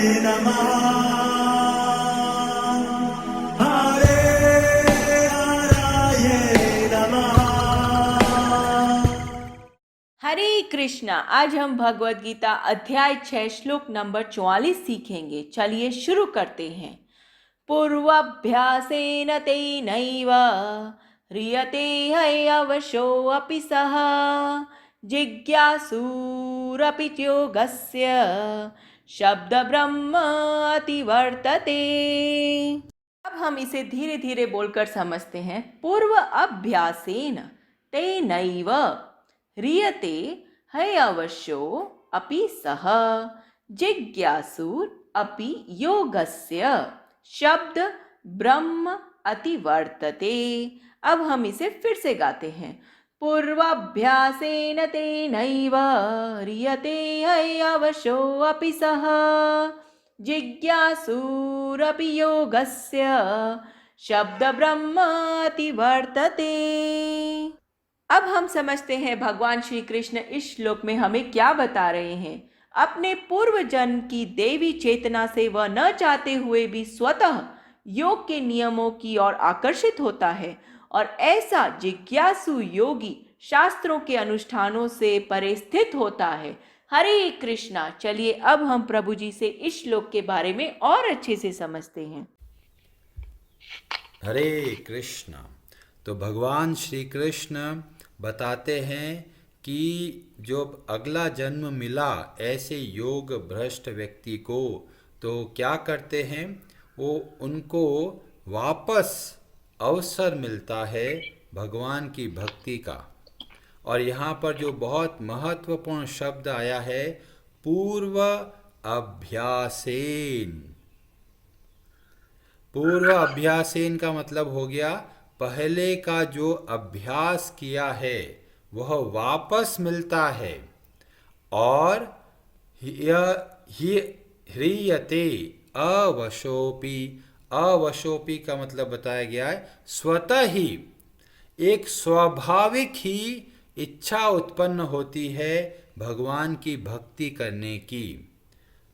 नमः हरे हराये नमः। हरे कृष्णा। आज हम भगवत गीता अध्याय 6 श्लोक नंबर 44 सीखेंगे। चलिए शुरू करते हैं। पूर्वाभ्यासेन तेनैव ह्रियते ह्यवशोऽपि सः जिज्ञासूरपि योगस्य शब्दब्रह्म अतिवर्तते। अब हम इसे धीरे धीरे बोलकर समझते हैं। पूर्व अभ्यासेन तेनैव ह्रियते ह्यवशो अपि सः जिज्ञासुर अपि योगस्य शब्द ब्रह्म अतिवर्तते। अब हम इसे फिर से गाते हैं। पूर्वाभ्यासेन तेनैव ह्रियते ह्यवशो अपि सः जिज्ञासुरपि योगस्य शब्द ब्रह्म अतिवर्तते। अब हम समझते हैं भगवान श्री कृष्ण इस श्लोक में हमें क्या बता रहे हैं। अपने पूर्व जन्म की देवी चेतना से वह न चाहते हुए भी स्वतः योग के नियमों की ओर आकर्षित होता है और ऐसा जिज्ञासु योगी शास्त्रों के अनुष्ठानों से परे स्थित होता है। हरे कृष्णा। चलिए अब हम प्रभु जी से इस श्लोक के बारे में और अच्छे से समझते हैं। हरे कृष्ण। तो भगवान श्री कृष्ण बताते हैं कि जो अगला जन्म मिला ऐसे योग भ्रष्ट व्यक्ति को, तो क्या करते हैं वो, उनको वापस अवसर मिलता है भगवान की भक्ति का। और यहाँ पर जो बहुत महत्वपूर्ण शब्द आया है, पूर्व अभ्यासेन। पूर्व अभ्यासेन का मतलब हो गया पहले का जो अभ्यास किया है वह वापस मिलता है। और ह्रियते अवशोपि, अवशोपि का मतलब बताया गया है स्वतः ही, एक स्वाभाविक ही इच्छा उत्पन्न होती है भगवान की भक्ति करने की।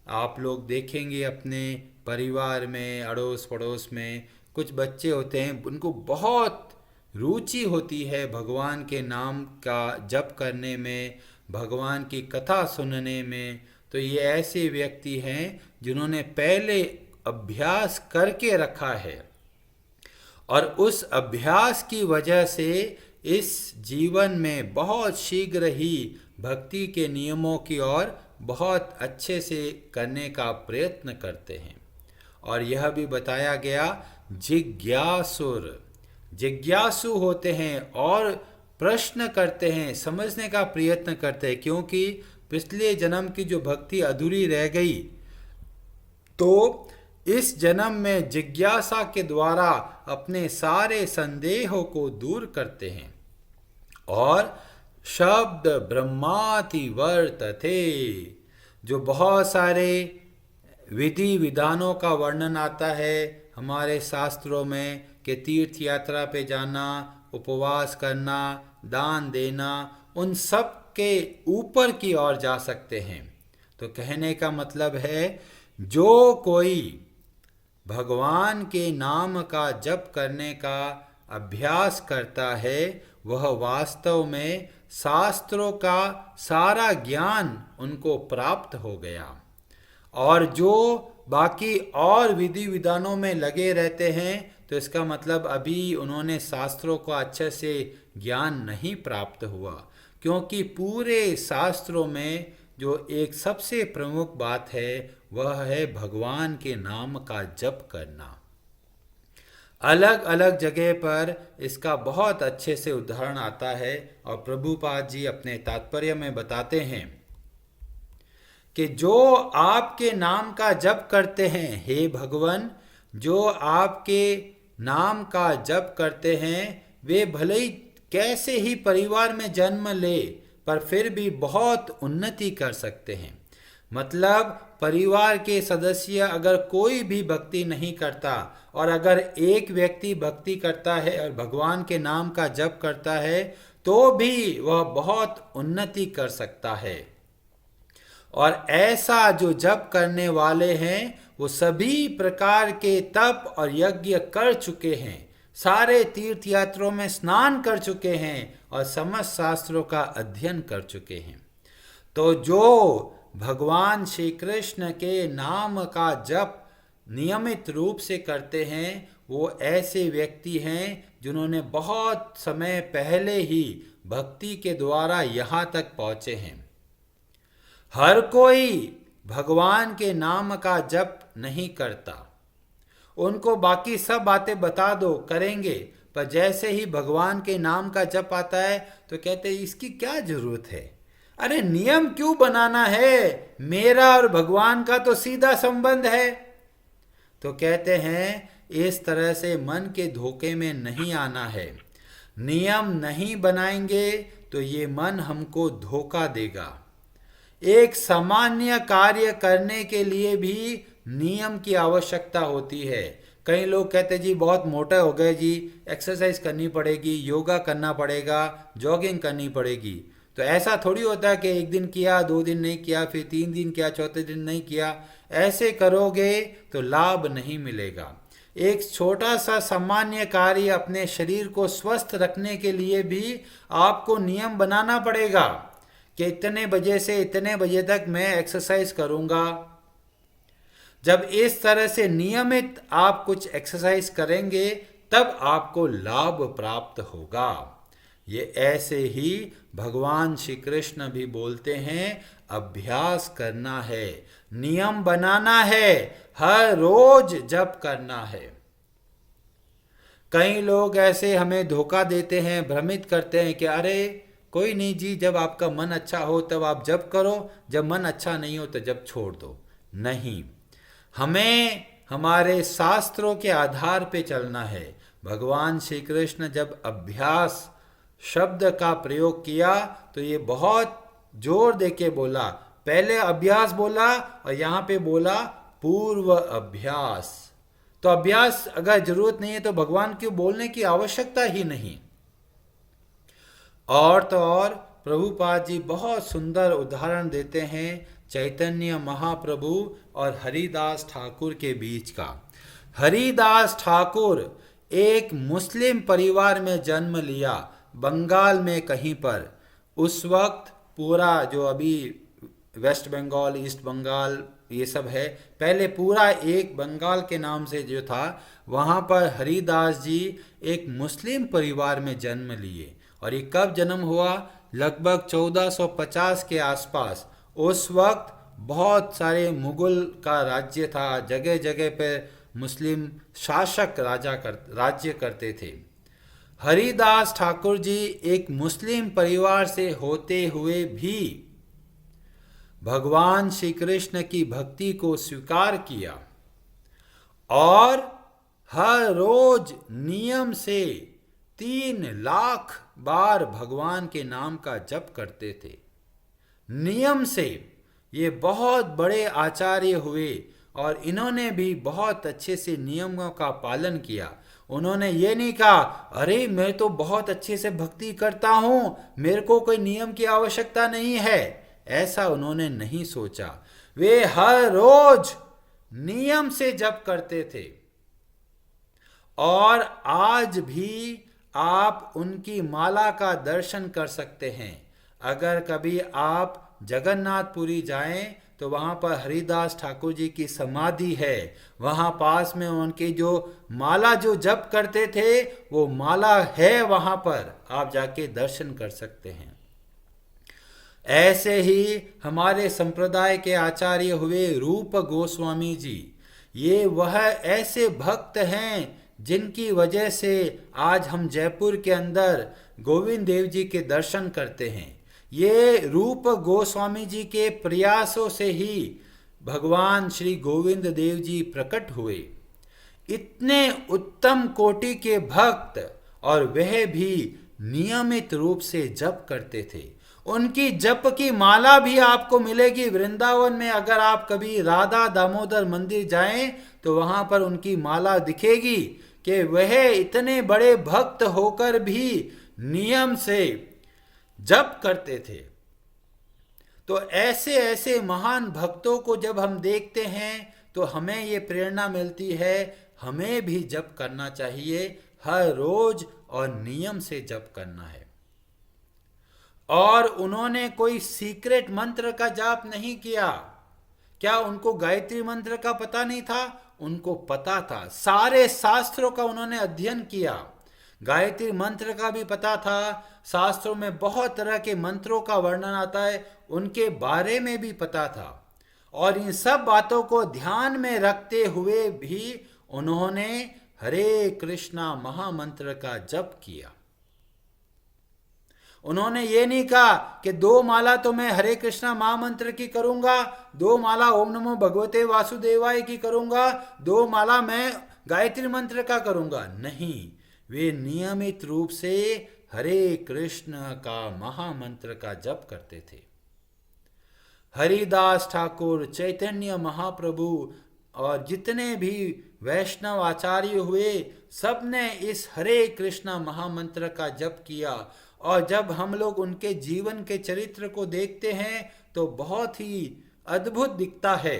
आप लोग देखेंगे अपने परिवार में, अड़ोस पड़ोस में कुछ बच्चे होते हैं, उनको बहुत रुचि होती है भगवान के नाम का जप करने में, भगवान की कथा सुनने में। तो ये ऐसे व्यक्ति हैं जिन्होंने पहले अभ्यास करके रखा है और उस अभ्यास की वजह से इस जीवन में बहुत शीघ्र ही भक्ति के नियमों की ओर बहुत अच्छे से करने का प्रयत्न करते हैं। और यह भी बताया गया जिज्ञासुर, जिज्ञासु होते हैं और प्रश्न करते हैं, समझने का प्रयत्न करते हैं, क्योंकि पिछले जन्म की जो भक्ति अधूरी रह गई तो इस जन्म में जिज्ञासा के द्वारा अपने सारे संदेहों को दूर करते हैं। और शब्द ब्रह्माति वर्तते, जो बहुत सारे विधि विधानों का वर्णन आता है हमारे शास्त्रों में कि तीर्थ यात्रा पे जाना, उपवास करना, दान देना, उन सब के ऊपर की ओर जा सकते हैं। तो कहने का मतलब है जो कोई भगवान के नाम का जप करने का अभ्यास करता है वह वास्तव में शास्त्रों का सारा ज्ञान उनको प्राप्त हो गया। और जो बाकी और विधि विधानों में लगे रहते हैं तो इसका मतलब अभी उन्होंने शास्त्रों का अच्छे से ज्ञान नहीं प्राप्त हुआ, क्योंकि पूरे शास्त्रों में जो एक सबसे प्रमुख बात है वह है भगवान के नाम का जप करना। अलग अलग जगह पर इसका बहुत अच्छे से उदाहरण आता है और प्रभुपाद जी अपने तात्पर्य में बताते हैं कि जो आपके नाम का जप करते हैं, हे भगवान, जो आपके नाम का जप करते हैं वे भले ही कैसे ही परिवार में जन्म ले पर फिर भी बहुत उन्नति कर सकते हैं। मतलब परिवार के सदस्य अगर कोई भी भक्ति नहीं करता और अगर एक व्यक्ति भक्ति करता है और भगवान के नाम का जप करता है तो भी वह बहुत उन्नति कर सकता है। और ऐसा जो जप करने वाले हैं वो सभी प्रकार के तप और यज्ञ कर चुके हैं, सारे तीर्थ यात्रों में स्नान कर चुके हैं और समस्त शास्त्रों का अध्ययन कर चुके हैं। तो जो भगवान श्री कृष्ण के नाम का जप नियमित रूप से करते हैं वो ऐसे व्यक्ति हैं जिन्होंने बहुत समय पहले ही भक्ति के द्वारा यहाँ तक पहुँचे हैं। हर कोई भगवान के नाम का जप नहीं करता, उनको बाकी सब बातें बता दो करेंगे, पर जैसे ही भगवान के नाम का जप आता है तो कहते हैं इसकी क्या जरूरत है, अरे नियम क्यों बनाना है, मेरा और भगवान का तो सीधा संबंध है। तो कहते हैं इस तरह से मन के धोखे में नहीं आना है। नियम नहीं बनाएंगे तो ये मन हमको धोखा देगा। एक सामान्य कार्य करने के लिए भी नियम की आवश्यकता होती है। कई लोग कहते जी बहुत मोटे हो गए जी, एक्सरसाइज करनी पड़ेगी, योगा करना पड़ेगा, जॉगिंग करनी पड़ेगी। तो ऐसा थोड़ी होता है कि एक दिन किया, 2 दिन नहीं किया, फिर 3 दिन किया, चौथे दिन नहीं किया। ऐसे करोगे तो लाभ नहीं मिलेगा। एक छोटा सा सामान्य कार्य अपने शरीर को स्वस्थ रखने के लिए भी आपको नियम बनाना पड़ेगा कि इतने बजे से इतने बजे तक मैं एक्सरसाइज करूंगा। जब इस तरह से नियमित आप कुछ एक्सरसाइज करेंगे तब आपको लाभ प्राप्त होगा। ये ऐसे ही भगवान श्री कृष्ण भी बोलते हैं, अभ्यास करना है, नियम बनाना है, हर रोज जप करना है। कई लोग ऐसे हमें धोखा देते हैं, भ्रमित करते हैं कि अरे कोई नहीं जी, जब आपका मन अच्छा हो तब आप जप करो, जब मन अच्छा नहीं हो तो जप छोड़ दो। नहीं, हमें हमारे शास्त्रों के आधार पे चलना है। भगवान श्री कृष्ण जब अभ्यास शब्द का प्रयोग किया तो ये बहुत जोर देके बोला, पहले अभ्यास बोला और यहाँ पे बोला पूर्व अभ्यास। तो अभ्यास अगर जरूरत नहीं है तो भगवान क्यों बोलने की आवश्यकता ही नहीं। और तो और प्रभुपाद जी बहुत सुंदर उदाहरण देते हैं चैतन्य महाप्रभु और हरिदास ठाकुर के बीच का। हरिदास ठाकुर एक मुस्लिम परिवार में जन्म लिया, बंगाल में कहीं पर। उस वक्त पूरा जो अभी वेस्ट बंगाल, ईस्ट बंगाल ये सब है, पहले पूरा एक बंगाल के नाम से जो था, वहाँ पर हरिदास जी एक मुस्लिम परिवार में जन्म लिए। और ये कब जन्म हुआ? लगभग 1450 के आसपास। उस वक्त बहुत सारे मुगल का राज्य था, जगह जगह पर मुस्लिम शासक राज्य करते थे। हरिदास ठाकुर जी एक मुस्लिम परिवार से होते हुए भी भगवान श्री कृष्ण की भक्ति को स्वीकार किया और हर रोज नियम से 3 लाख बार भगवान के नाम का जप करते थे। नियम से ये बहुत बड़े आचार्य हुए और इन्होंने भी बहुत अच्छे से नियमों का पालन किया। उन्होंने ये नहीं कहा अरे मैं तो बहुत अच्छे से भक्ति करता हूँ, मेरे को कोई नियम की आवश्यकता नहीं है, ऐसा उन्होंने नहीं सोचा। वे हर रोज नियम से जप करते थे और आज भी आप उनकी माला का दर्शन कर सकते हैं। अगर कभी आप जगन्नाथपुरी जाएं तो वहाँ पर हरिदास ठाकुर जी की समाधि है, वहाँ पास में उनकी जो माला जो जप करते थे वो माला है, वहाँ पर आप जाके दर्शन कर सकते हैं। ऐसे ही हमारे संप्रदाय के आचार्य हुए रूप गोस्वामी जी। ये वह ऐसे भक्त हैं जिनकी वजह से आज हम जयपुर के अंदर गोविंद देव जी के दर्शन करते हैं। ये रूप गोस्वामी जी के प्रयासों से ही भगवान श्री गोविंद देव जी प्रकट हुए। इतने उत्तम कोटि के भक्त और वह भी नियमित रूप से जप करते थे। उनकी जप की माला भी आपको मिलेगी वृंदावन में। अगर आप कभी राधा दामोदर मंदिर जाएं तो वहां पर उनकी माला दिखेगी कि वह इतने बड़े भक्त होकर भी नियम से जप करते थे। तो ऐसे ऐसे महान भक्तों को जब हम देखते हैं तो हमें ये प्रेरणा मिलती है, हमें भी जप करना चाहिए, हर रोज और नियम से जप करना है। और उन्होंने कोई सीक्रेट मंत्र का जाप नहीं किया। क्या उनको गायत्री मंत्र का पता नहीं था? उनको पता था, सारे शास्त्रों का उन्होंने अध्ययन किया, गायत्री मंत्र का भी पता था, शास्त्रों में बहुत तरह के मंत्रों का वर्णन आता है, उनके बारे में भी पता था। और इन सब बातों को ध्यान में रखते हुए भी उन्होंने हरे कृष्णा महामंत्र का जप किया। उन्होंने ये नहीं कहा कि 2 माला तो मैं हरे कृष्णा महामंत्र की करूंगा, 2 माला ओम नमो भगवते वासुदेवाय की करूंगा, 2 माला मैं गायत्री मंत्र का करूंगा। नहीं, वे नियमित रूप से हरे कृष्ण का महामंत्र का जप करते थे। हरिदास ठाकुर, चैतन्य महाप्रभु और जितने भी वैष्णव आचार्य हुए, सबने इस हरे कृष्णा महामंत्र का जप किया। और जब हम लोग उनके जीवन के चरित्र को देखते हैं तो बहुत ही अद्भुत दिखता है।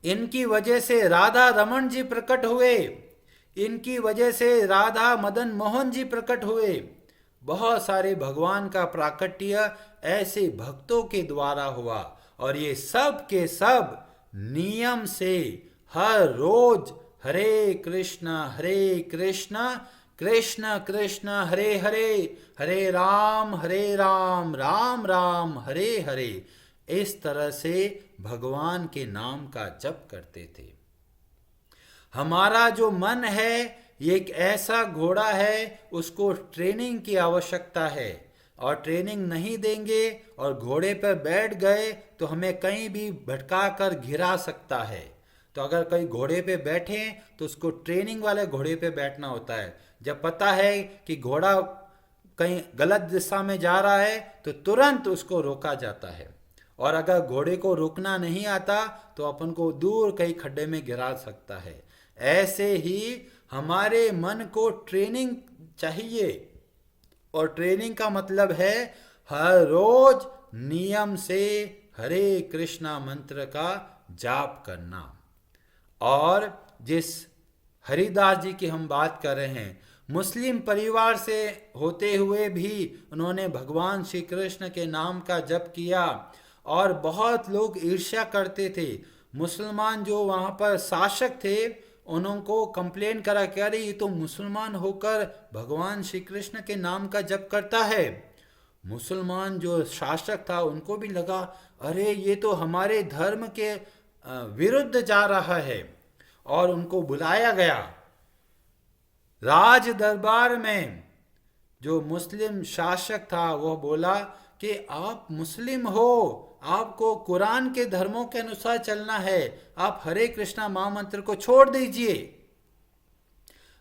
इनकी वजह से राधा रमन जी प्रकट हुए, इनकी वजह से राधा मदन मोहन जी प्रकट हुए। बहुत सारे भगवान का प्राकट्य ऐसे भक्तों के द्वारा हुआ, और ये सब के सब नियम से हर रोज हरे कृष्णा कृष्ण कृष्ण हरे हरे, हरे राम राम राम हरे हरे, इस तरह से भगवान के नाम का जप करते थे। हमारा जो मन है ये एक ऐसा घोड़ा है, उसको ट्रेनिंग की आवश्यकता है, और ट्रेनिंग नहीं देंगे और घोड़े पर बैठ गए तो हमें कहीं भी भटका कर गिरा सकता है। तो अगर कोई घोड़े पे बैठे तो उसको ट्रेनिंग वाले घोड़े पे बैठना होता है। जब पता है कि घोड़ा कहीं गलत दिशा में जा रहा है तो तुरंत उसको रोका जाता है, और अगर घोड़े को रोकना नहीं आता तो अपन को दूर कहीं खड्डे में गिरा सकता है। ऐसे ही हमारे मन को ट्रेनिंग चाहिए, और ट्रेनिंग का मतलब है हर रोज नियम से हरे कृष्णा मंत्र का जाप करना। और जिस हरिदास जी की हम बात कर रहे हैं, मुस्लिम परिवार से होते हुए भी उन्होंने भगवान श्री कृष्ण के नाम का जप किया, और बहुत लोग ईर्ष्या करते थे। मुसलमान जो वहाँ पर शासक थे उनको कंप्लेन करा कि अरे ये तो मुसलमान होकर भगवान श्री कृष्ण के नाम का जप करता है। मुसलमान जो शासक था उनको भी लगा अरे ये तो हमारे धर्म के विरुद्ध जा रहा है, और उनको बुलाया गया राज दरबार में। जो मुस्लिम शासक था वो बोला कि आप मुस्लिम हो, आपको कुरान के धर्मों के अनुसार चलना है, आप हरे कृष्णा महामंत्र को छोड़ दीजिए।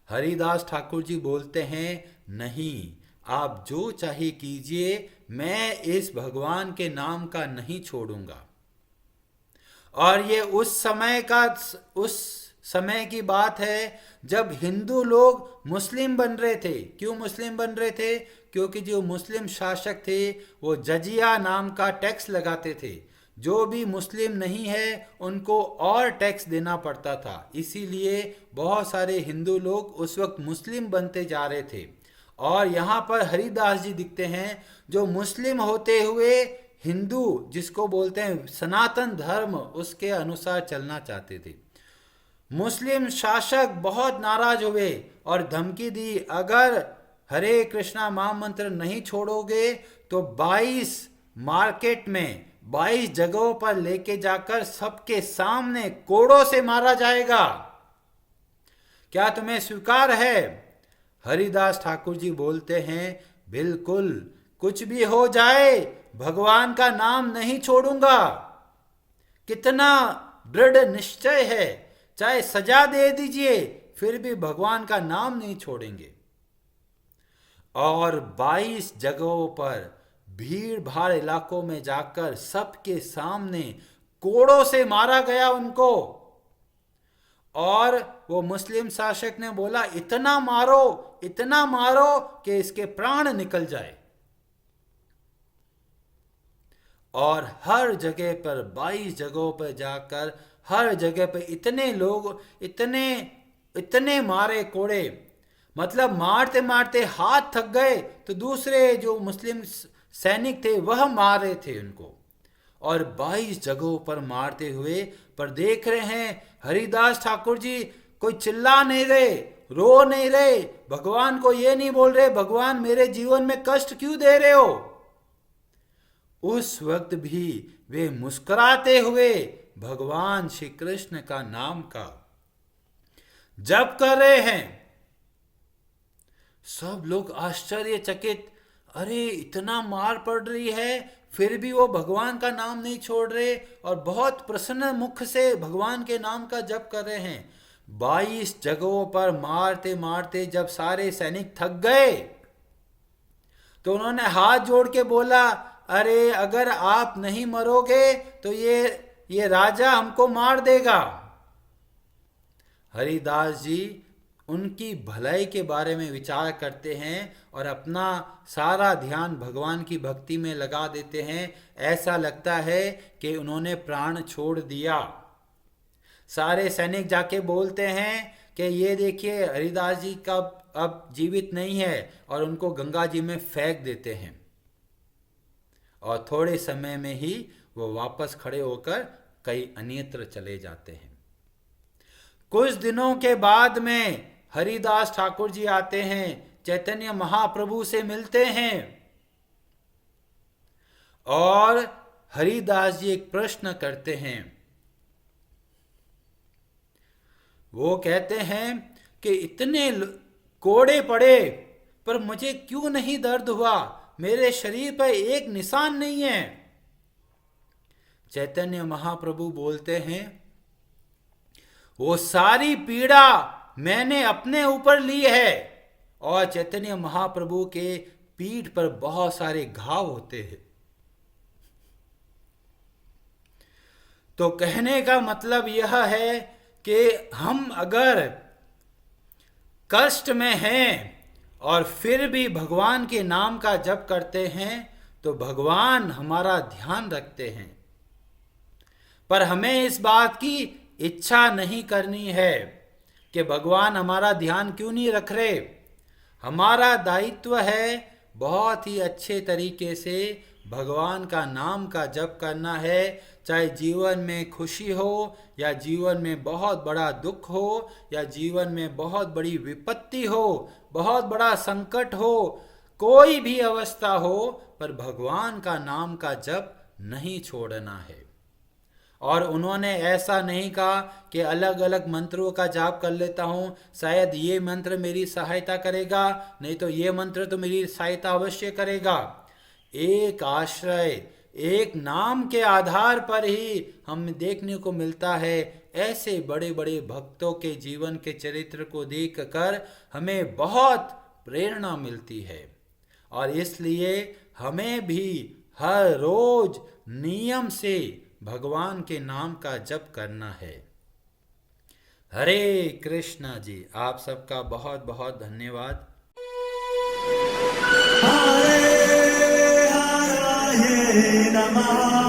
हरिदास ठाकुर जी बोलते हैं नहीं, आप जो चाहे कीजिए, मैं इस भगवान के नाम का नहीं छोड़ूंगा। और ये उस समय की बात है जब हिंदू लोग मुस्लिम बन रहे थे। क्यों मुस्लिम बन रहे थे? क्योंकि जो मुस्लिम शासक थे वो जजिया नाम का टैक्स लगाते थे। जो भी मुस्लिम नहीं है उनको और टैक्स देना पड़ता था, इसीलिए बहुत सारे हिंदू लोग उस वक्त मुस्लिम बनते जा रहे थे। और यहाँ पर हरिदास जी दिखते हैं जो मुस्लिम होते हुए हिंदू, जिसको बोलते हैं सनातन धर्म, उसके अनुसार चलना चाहते थे। मुस्लिम शासक बहुत नाराज हुए और धमकी दी, अगर हरे कृष्णा महामंत्र नहीं छोड़ोगे तो 22 मार्केट में 22 जगहों पर लेके जाकर सबके सामने कोड़ों से मारा जाएगा। क्या तुम्हें स्वीकार है? हरिदास ठाकुर जी बोलते हैं बिल्कुल, कुछ भी हो जाए भगवान का नाम नहीं छोड़ूंगा। कितना दृढ़ निश्चय है, चाहे सजा दे दीजिए फिर भी भगवान का नाम नहीं छोड़ेंगे। और 22 जगहों पर भीड़ भाड़ इलाकों में जाकर सबके सामने कोड़ों से मारा गया उनको। और वो मुस्लिम शासक ने बोला इतना मारो कि इसके प्राण निकल जाए। और हर जगह पर 22 जगहों पर जाकर हर जगह पर इतने लोग, इतने मारे कोड़े, मतलब मारते मारते हाथ थक गए तो दूसरे जो मुस्लिम सैनिक थे वह मार रहे थे उनको, और 22 जगहों पर मारते हुए। पर देख रहे हैं हरिदास ठाकुर जी कोई चिल्ला नहीं रहे, रो नहीं रहे, भगवान को ये नहीं बोल रहे भगवान मेरे जीवन में कष्ट क्यों दे रहे हो। उस वक्त भी वे मुस्कुराते हुए भगवान श्री कृष्ण का नाम का जप कर रहे हैं। सब लोग आश्चर्यचकित, अरे इतना मार पड़ रही है फिर भी वो भगवान का नाम नहीं छोड़ रहे और बहुत प्रसन्न मुख से भगवान के नाम का जप कर रहे हैं। 22 जगहों पर मारते मारते जब सारे सैनिक थक गए तो उन्होंने हाथ जोड़ के बोला, अरे अगर आप नहीं मरोगे तो ये राजा हमको मार देगा। हरिदास जी उनकी भलाई के बारे में विचार करते हैं और अपना सारा ध्यान भगवान की भक्ति में लगा देते हैं। ऐसा लगता है कि उन्होंने प्राण छोड़ दिया। सारे सैनिक जाके बोलते हैं कि ये देखिए हरिदास जी का अब जीवित नहीं है, और उनको गंगा जी में फेंक देते हैं। और थोड़े समय में ही वो वापस खड़े होकर कई अन्यत्र चले जाते हैं। कुछ दिनों के बाद में हरिदास ठाकुर जी आते हैं, चैतन्य महाप्रभु से मिलते हैं, और हरिदास जी एक प्रश्न करते हैं। वो कहते हैं कि इतने कोड़े पड़े पर मुझे क्यों नहीं दर्द हुआ, मेरे शरीर पर एक निशान नहीं है। चैतन्य महाप्रभु बोलते हैं, वो सारी पीड़ा मैंने अपने ऊपर ली है। और चैतन्य महाप्रभु के पीठ पर बहुत सारे घाव होते हैं। तो कहने का मतलब यह है कि हम अगर कष्ट में हैं और फिर भी भगवान के नाम का जप करते हैं तो भगवान हमारा ध्यान रखते हैं। पर हमें इस बात की इच्छा नहीं करनी है कि भगवान हमारा ध्यान क्यों नहीं रख रहे। हमारा दायित्व है बहुत ही अच्छे तरीके से भगवान का नाम का जप करना है, चाहे जीवन में खुशी हो या जीवन में बहुत बड़ा दुख हो या जीवन में बहुत बड़ी विपत्ति हो, बहुत बड़ा संकट हो, कोई भी अवस्था हो, पर भगवान का नाम का जप नहीं छोड़ना है। और उन्होंने ऐसा नहीं कहा कि अलग अलग मंत्रों का जाप कर लेता हूँ, शायद ये मंत्र मेरी सहायता करेगा, नहीं तो ये मंत्र तो मेरी सहायता अवश्य करेगा। एक आश्रय, एक नाम के आधार पर ही हम देखने को मिलता है। ऐसे बड़े बड़े भक्तों के जीवन के चरित्र को देखकर हमें बहुत प्रेरणा मिलती है, और इसलिए हमें भी हर रोज नियम से भगवान के नाम का जप करना है। हरे कृष्णा जी, आप सबका बहुत बहुत धन्यवाद। हरे हराये नमः।